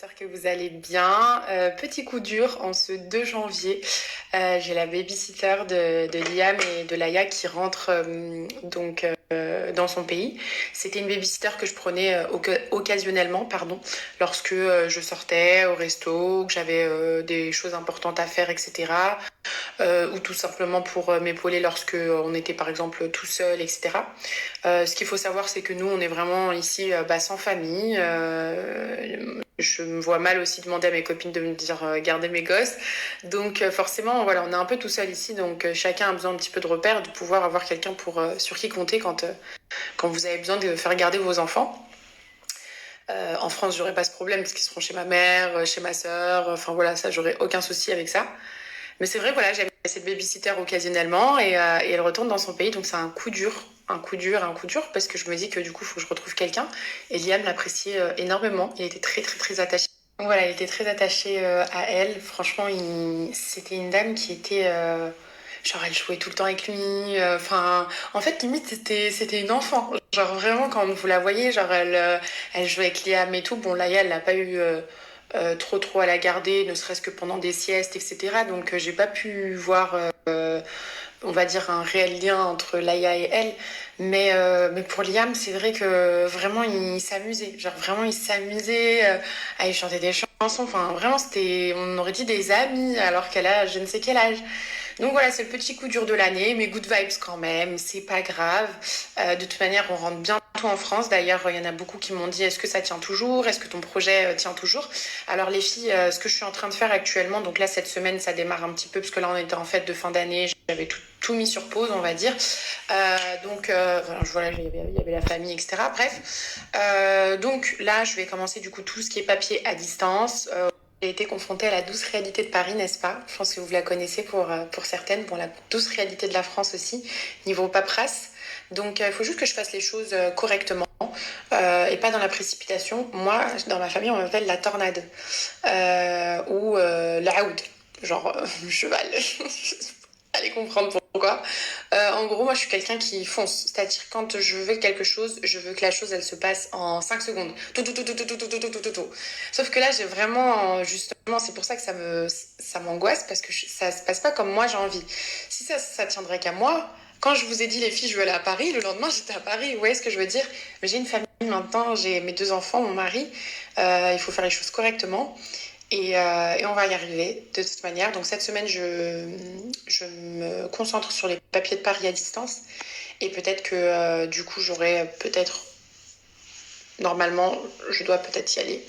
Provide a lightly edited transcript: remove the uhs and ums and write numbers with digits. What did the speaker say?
J'espère que vous allez bien. Petit coup dur en ce 2 janvier. J'ai la babysitter de Liam et de Laïa qui rentrent dans son pays. C'était une babysitter que je prenais occasionnellement, pardon, lorsque je sortais au resto, que j'avais des choses importantes à faire, etc. Ou tout simplement pour m'épauler lorsque on était par exemple tout seul, etc. Ce qu'il faut savoir, c'est que nous, on est vraiment ici sans famille. Je me vois mal aussi demander à mes copines de me dire garder mes gosses. Donc forcément, voilà, on est un peu tout seul ici. Donc chacun a besoin un petit peu de repères, de pouvoir avoir quelqu'un sur qui compter quand vous avez besoin de faire garder vos enfants. En France, j'aurais pas ce problème parce qu'ils seront chez ma mère, chez ma sœur. Enfin voilà, ça, j'aurais aucun souci avec ça. Mais c'est vrai, voilà, j'avais cette babysitter occasionnellement et elle retourne dans son pays, donc c'est un coup dur, un coup dur, parce que je me dis que du coup, il faut que je retrouve quelqu'un. Et Liam l'appréciait énormément, il était très, très, très attaché. Voilà, il était très attaché à elle. Franchement, c'était une dame qui était... genre, elle jouait tout le temps avec lui. Enfin, en fait, limite, c'était une enfant. Genre, vraiment, quand vous la voyez, genre, elle jouait avec Liam et tout. Bon, Laïa, elle n'a pas eu trop à la garder, ne serait-ce que pendant des siestes, etc. Donc, j'ai pas pu voir, on va dire, un réel lien entre Laïa et elle. Mais pour Liam, c'est vrai que vraiment, il s'amusait. Genre, vraiment, il s'amusait à y chanter des chansons. Enfin, vraiment, on aurait dit des amis, alors qu'elle a je ne sais quel âge. Donc voilà, c'est le petit coup dur de l'année, mais good vibes quand même, c'est pas grave. De toute manière, on rentre bientôt en France. D'ailleurs, il y en a beaucoup qui m'ont dit, est-ce que ça tient toujours? Est-ce que ton projet tient toujours? Alors les filles, ce que je suis en train de faire actuellement, donc là, cette semaine, ça démarre un petit peu, parce que là, on était en fête de fin d'année, j'avais tout mis sur pause, on va dire. Voilà, il y avait la famille, etc. Bref. Donc là, je vais commencer du coup tout ce qui est papier à distance. J'ai été confrontée à la douce réalité de Paris, n'est-ce pas? Je pense que vous la connaissez pour certaines, pour la douce réalité de la France aussi, niveau paperasse. Donc, il faut juste que je fasse les choses correctement et pas dans la précipitation. Moi, dans ma famille, on m'appelle la tornade ou l'oud, genre cheval. Allez comprendre pourquoi. En gros, moi, je suis quelqu'un qui fonce. C'est-à-dire, quand je veux quelque chose, je veux que la chose, elle se passe en 5 secondes. Tout. Sauf que là, j'ai vraiment, justement, c'est pour ça que ça m'angoisse, parce que ça se passe pas comme moi j'ai envie. Si ça tiendrait qu'à moi, quand je vous ai dit, les filles, je veux aller à Paris, le lendemain, j'étais à Paris. Vous voyez ce que je veux dire? Mais j'ai une famille maintenant, j'ai mes 2 enfants, mon mari. Il faut faire les choses correctement. Et on va y arriver de toute manière. Donc cette semaine, je me concentre sur les papiers de Paris à distance. Et peut-être que du coup, j'aurai peut-être, normalement, je dois peut-être y aller.